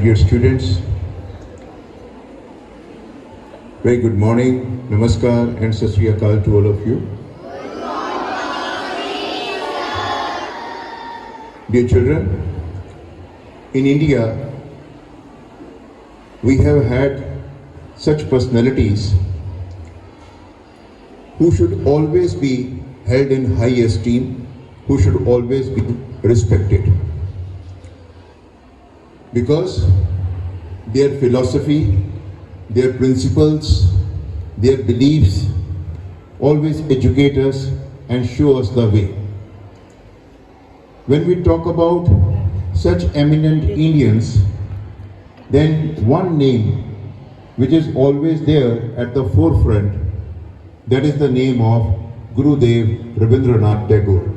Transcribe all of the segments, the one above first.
dear students, very good morning, namaskar and sat sri akal to all of you. Dear children, in India, we have had such personalities who should always be held in high esteem, who should always be respected. Because their philosophy, their principles, their beliefs always educate us and show us the way. When we talk about such eminent Indians, then one name which is always there at the forefront, that is the name of Gurudev Rabindranath Tagore.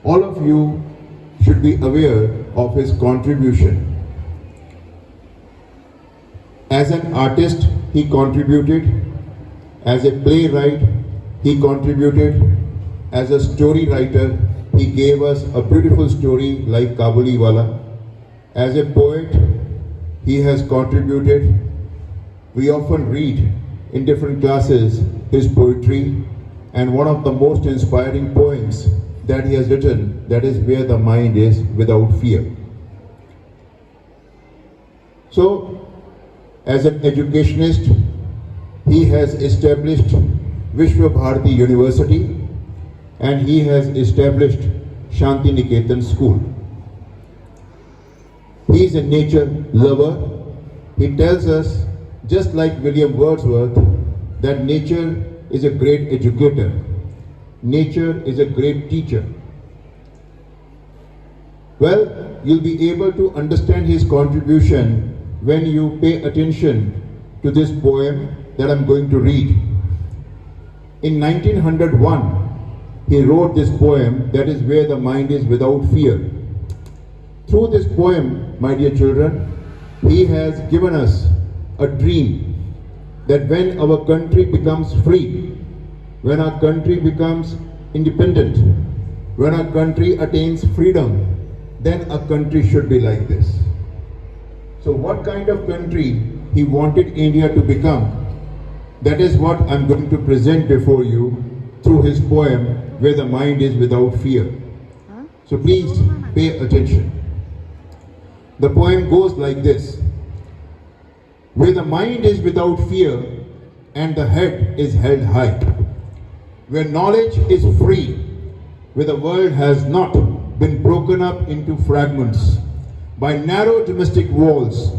All of you should be aware of his contribution. As an artist, he contributed. As a playwright, he contributed. As a story writer, he gave us a beautiful story like Kabuliwala. As a poet, he has contributed. We often read in different classes his poetry, and one of the most inspiring poems that he has written, that is Where the Mind is Without Fear. So, as an educationist, he has established Vishwa Bharati University and he has established Shanti Niketan School. He is a nature lover. He tells us, just like William Wordsworth, that nature is a great educator. Nature is a great teacher. Well, you'll be able to understand his contribution when you pay attention to this poem that I'm going to read. In 1901, he wrote this poem, that is Where the Mind is Without Fear. Through this poem, my dear children, he has given us a dream that when our country becomes free, when our country becomes independent, when our country attains freedom, then a country should be like this. So what kind of country he wanted India to become, that is what I'm going to present before you through his poem, Where the Mind is Without Fear. So please pay attention. The poem goes like this. Where the mind is without fear and the head is held high, where knowledge is free, where the world has not been broken up into fragments by narrow domestic walls,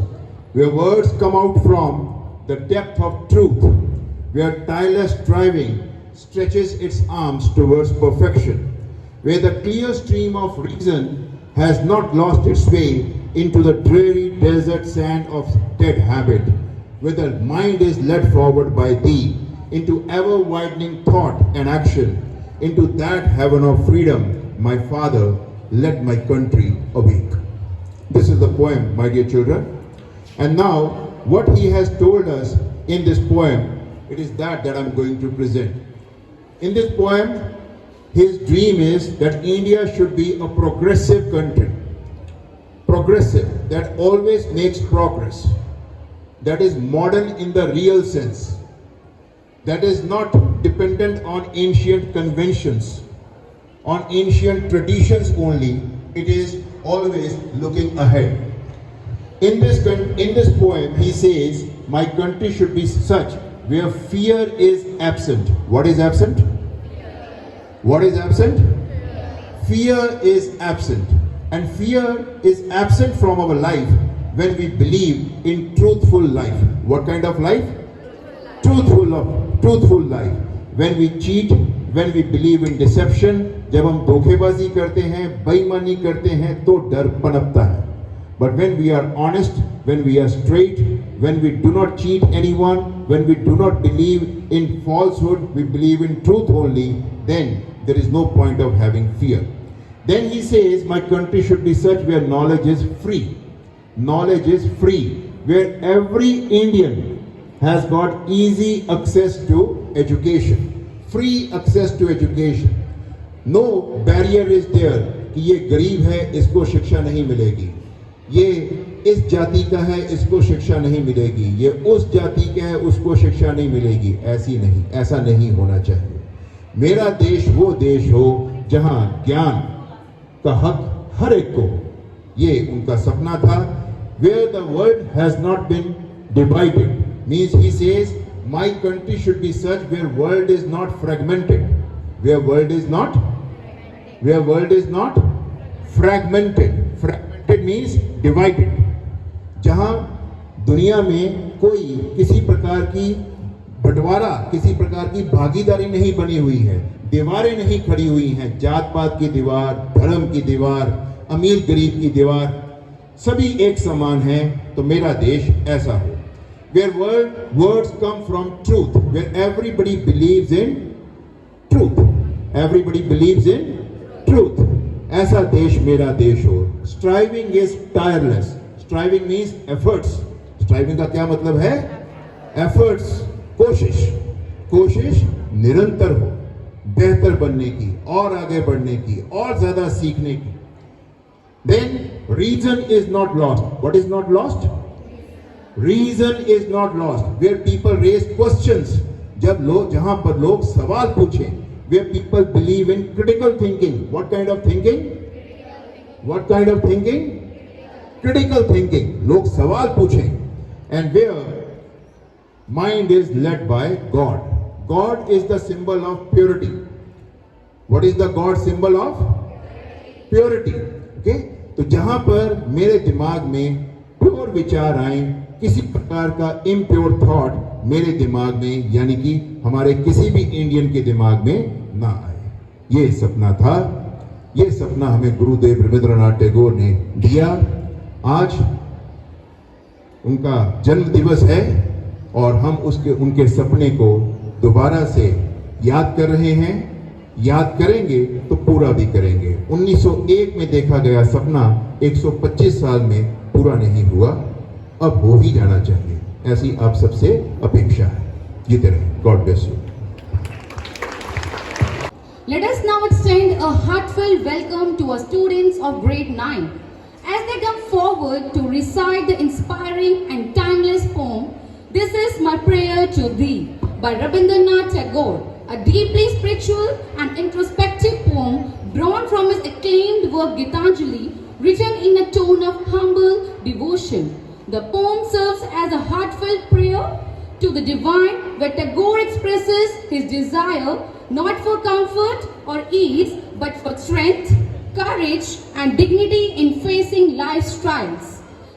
where words come out from the depth of truth, where tireless striving stretches its arms towards perfection, where the clear stream of reason has not lost its way into the dreary desert sand of dead habit, where the mind is led forward by thee into ever-widening thought and action, into that heaven of freedom, my Father, let my country awake. This is the poem, my dear children. And now, what he has told us in this poem, it is that I'm going to present. In this poem, his dream is that India should be a progressive country. Progressive, that always makes progress. That is modern in the real sense. That is not dependent on ancient conventions, on ancient traditions only. It is always looking ahead. In this poem, he says, my country should be such where fear is absent. What is absent? What is absent? Fear is absent. And fear is absent from our life when we believe in truthful life. What kind of life? Truthful life. When we cheat, when we believe in deception, जब हम धोखेबाजी करते हैं, बेईमानी करते हैं, तो डर पनपता है. But when we are honest, when we are straight, when we do not cheat anyone, when we do not believe in falsehood, we believe in truth only, then there is no point of having fear. Then he says, my country should be such where knowledge is free. Knowledge is free, where every Indian has got easy access to education. Free access to education. No barrier is there कि ये गरीब है, इसको शिक्षा नहीं मिलेगी. ये इस जाति का है इसको शिक्षा नहीं मिलेगी, ये उस जाति का है उसको शिक्षा नहीं मिलेगी, ऐसा नहीं होना चाहिए। मेरा देश वो देश हो जहां ज्ञान का हक हर एक को, ये उनका सपना था। Where the world has not been divided, means he says my country should be such where world is not fragmented, where world is not fragmented means divided, जहां दुनिया में कोई किसी प्रकार की बंटवारा, किसी प्रकार की भागीदारी नहीं बनी हुई है, दीवारें नहीं खड़ी हुई हैं, जात पात की दीवार, धर्म की दीवार, अमीर गरीब की दीवार, सभी एक समान हैं। तो मेरा देश ऐसा हो, where words come from truth, where everybody believes in truth, ऐसा देश मेरा देश हो। Striving is tireless, striving means efforts, striving का क्या मतलब है? efforts, कोशिश निरंतर हो, बेहतर बनने की और आगे बढ़ने की और ज्यादा सीखने की। Then reason is not lost. What is not lost? Reason is not lost. Where people raise questions, जहां पर लोग सवाल पूछें, where people believe in critical thinking. What kind of thinking? Critical thinking. लोग सवाल पूछें. And where mind is led by God. God is the symbol of purity. What is the God symbol of? Purity. Okay? तो जहां पर मेरे दिमाग में pure विचार आए, किसी प्रकार का इम्प्योर थॉट मेरे दिमाग में, यानी कि हमारे किसी भी इंडियन के दिमाग में ना आए, ये सपना था। ये सपना हमें गुरुदेव रविंद्रनाथ टैगोर ने दिया। आज उनका जन्म दिवस है और हम उनके सपने को दोबारा से याद कर रहे हैं, याद करेंगे तो पूरा भी करेंगे। 1901 में देखा गया सपना 125 साल में पूरा नहीं हुआ, अब हो ही जाना चाहिए, ऐसी आप सबसे अपेक्षा है। जीते रहे। God bless you. Let us now extend a heartfelt welcome to our students of grade 9 as they come forward to recite the inspiring and timeless poem "This is My Prayer to Thee" by Rabindranath Tagore, a deeply spiritual and introspective poem drawn from his acclaimed work Gitanjali, written in a tone of humble devotion. The poem serves as a heartfelt prayer to the divine, where Tagore expresses his desire not for comfort or ease, but for strength, courage and dignity in facing life's trials.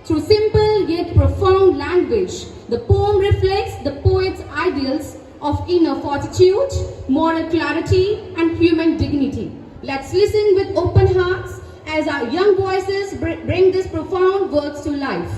Through simple yet profound language, the poem reflects the poet's ideals of inner fortitude, moral clarity and human dignity. Let's listen with open hearts as our young voices bring these profound words to life.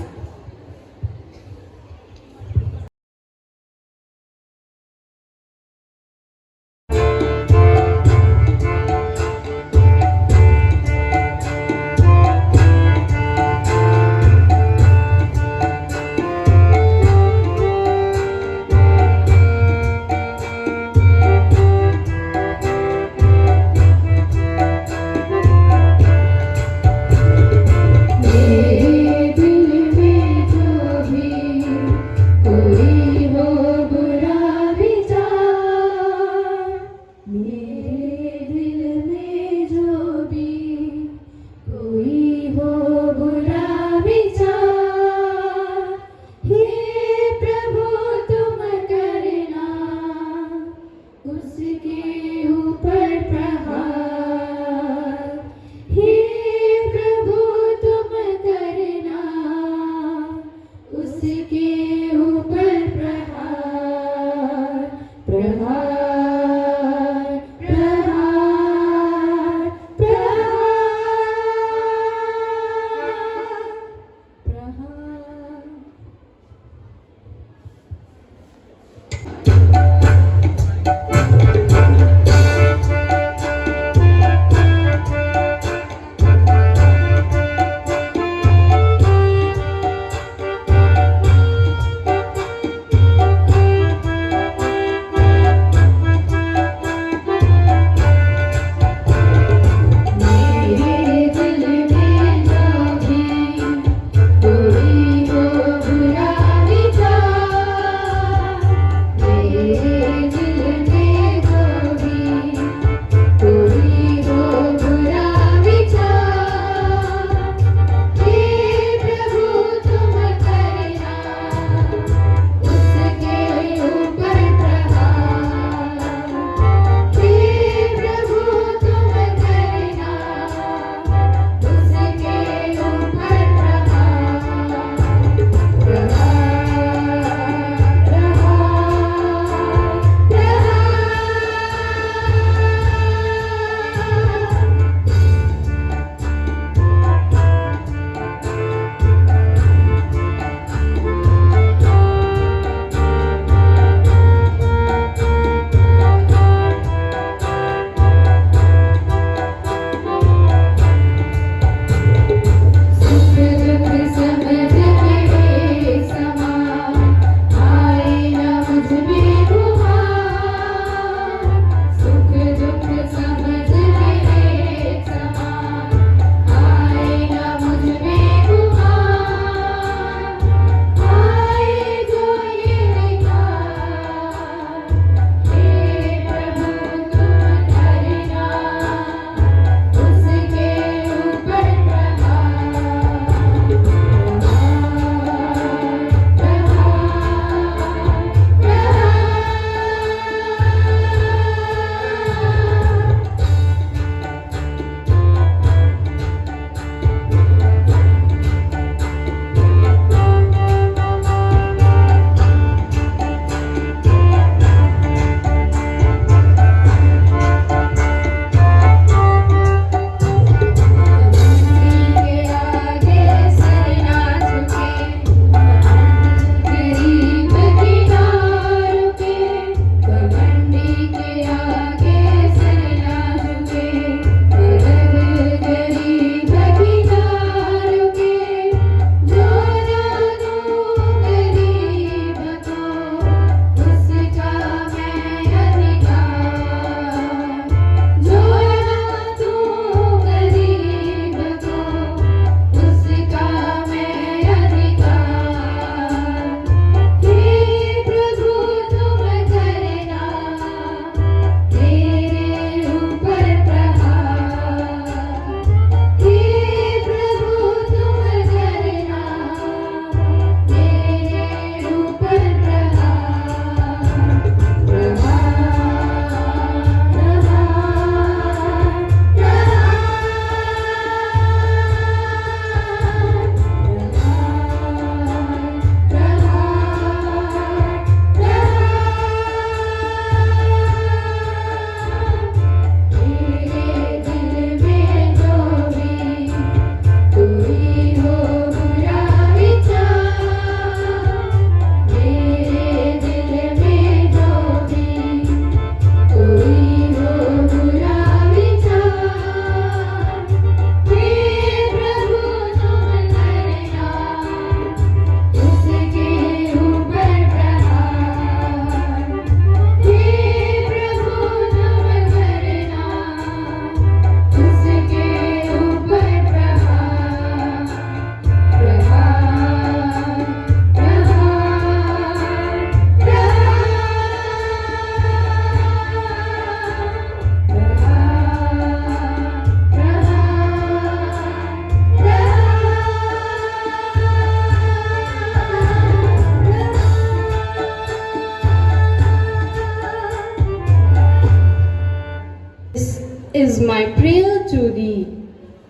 मेरे दिल में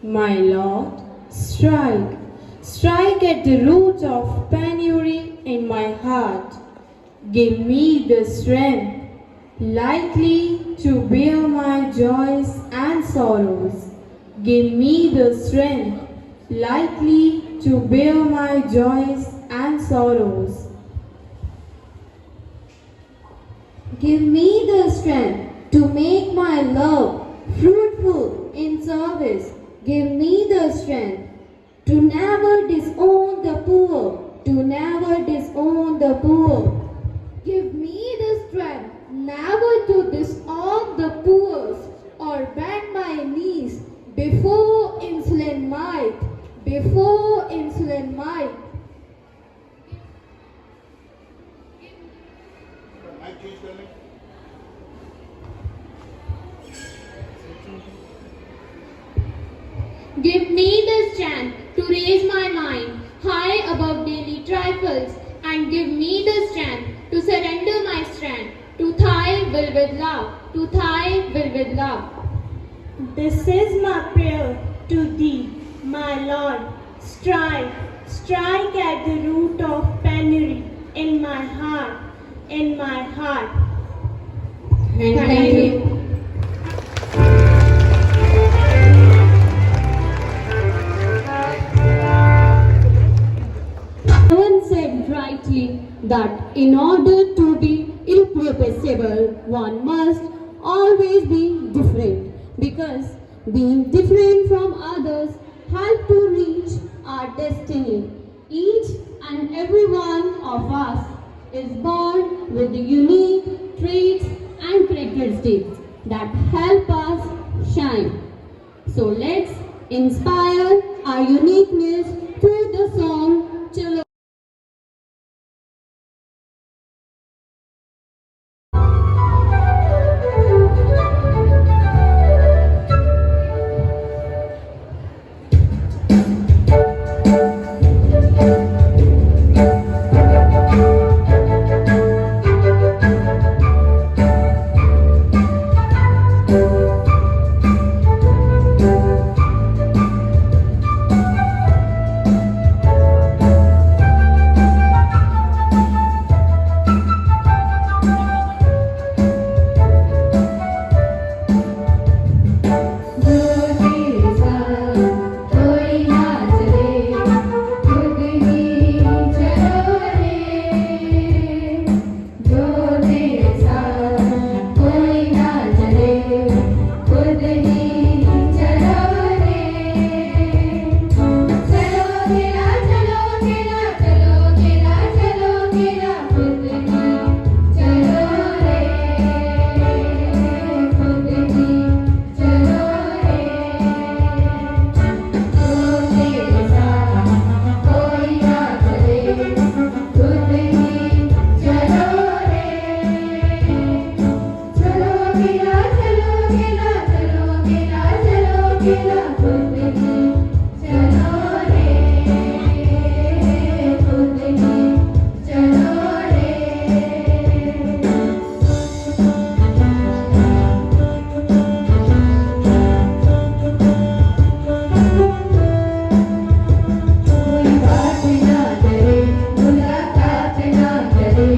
My Lord, strike, strike at the root of penury in my heart. Give me the strength lightly to bear my joys and sorrows. Give me the strength lightly to bear my joys and sorrows. Give me the strength to make my love fruitful in service. Give me the strength to never disown the poor, to never disown the poor. Give me the strength never to disown the poor or bend my knees before insolent might, before insolent might. Give me the strength to raise my mind high above daily trifles, and give me the strength to surrender my strength to thy will with love, to thy will with love. This is my prayer to thee, my Lord. Strike, strike at the root of penury in my heart, in my heart. Thank you. Someone said rightly that in order to be irreplaceable, one must always be different, because being different from others help to reach our destiny. Each and every one of us is born with the unique traits and characteristics that help us shine. So let's inspire our uniqueness through the song Chalo. मुलाकात ना करे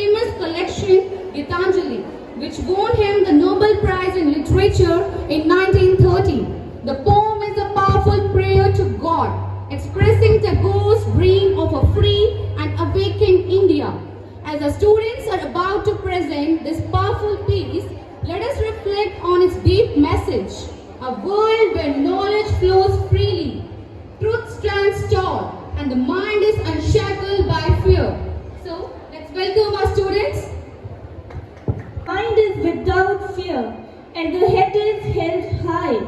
famous collection Gitanjali, which won him the Nobel Prize in Literature in 1930. The poem is a powerful prayer to God, expressing Tagore's dream of a free and awakened India. As the students are about to present this powerful piece, let us reflect on its deep message. A world where knowledge flows freely, truth stands tall, and the mind is unshackled by fear. So, let's welcome our students. Mind is without fear, and the head is held high,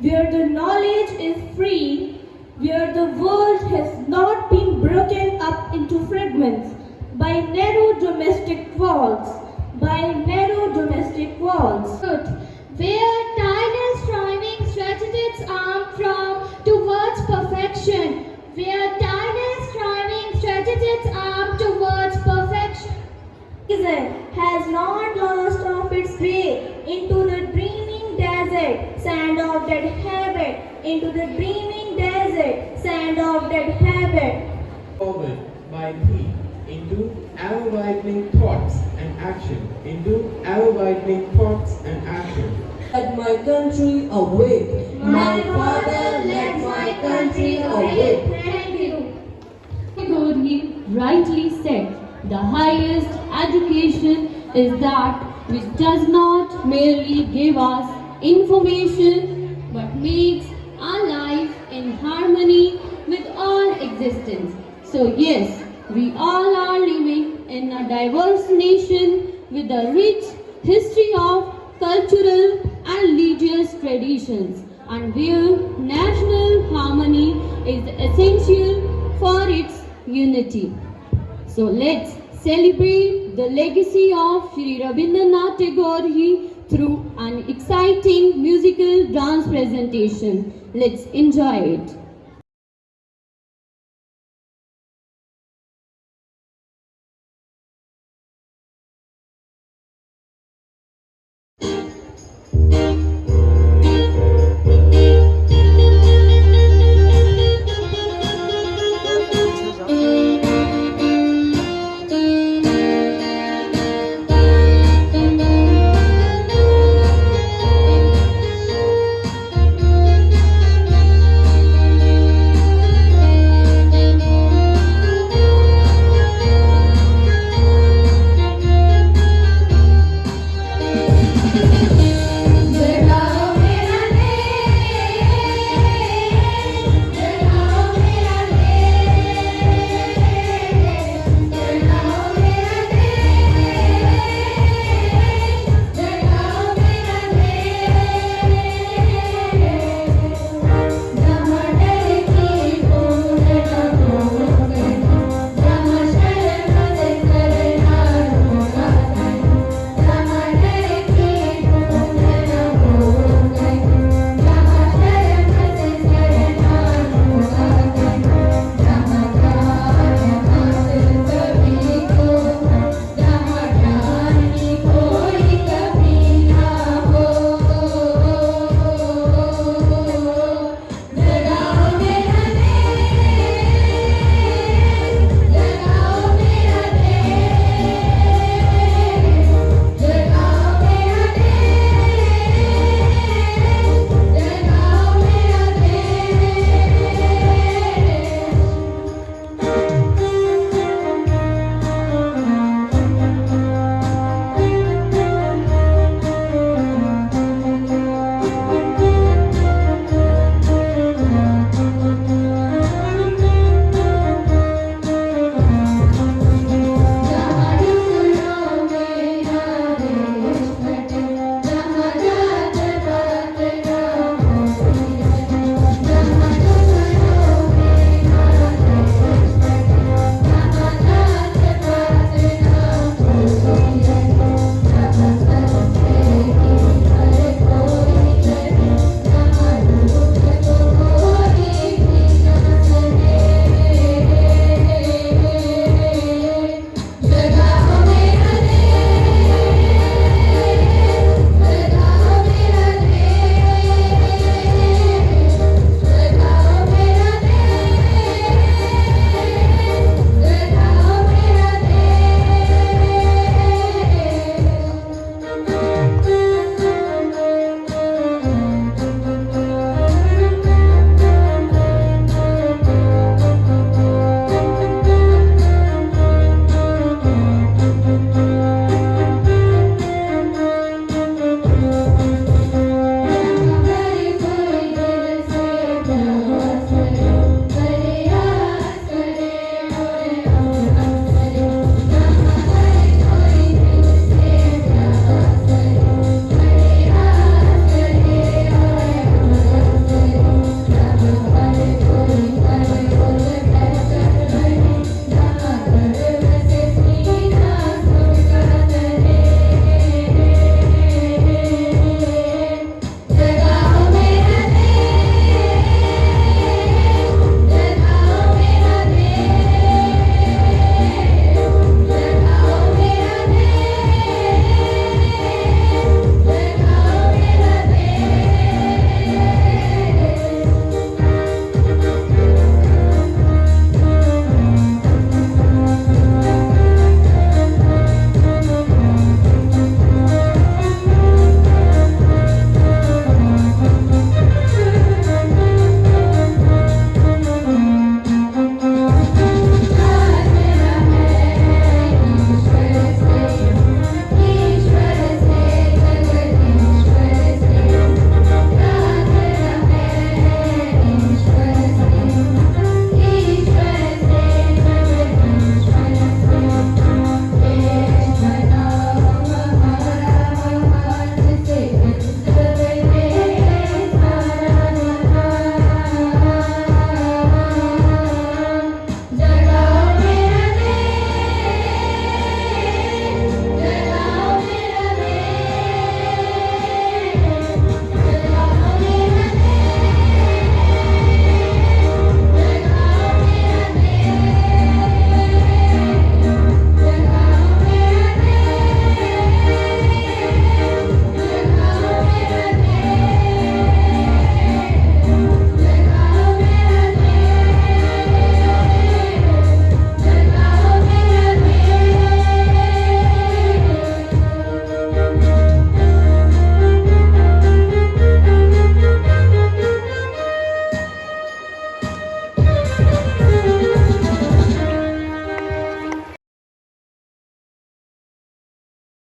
where the knowledge is free, where the world has not been broken up into fragments by narrow domestic walls, Where time is striving stretches its arm from towards perfection. Where time is striving stretches its arm towards perfection. Has not lost of its way into the dreaming desert, sand of dead habit, into the dreaming desert, sand of dead habit. Forward by me into ever-widening thoughts and action, into ever-widening thoughts and action. Let my country awake. My father led my country away. Thank you. Tagore rightly said, the highest education is that which does not merely give us information but makes our life in harmony with all existence. So yes, we all are living in a diverse nation with a rich history of cultural and religious traditions, and where national harmony is essential for its unity. So let's celebrate the legacy of Shri Rabindranath Tagore through an exciting musical dance presentation. Let's enjoy it.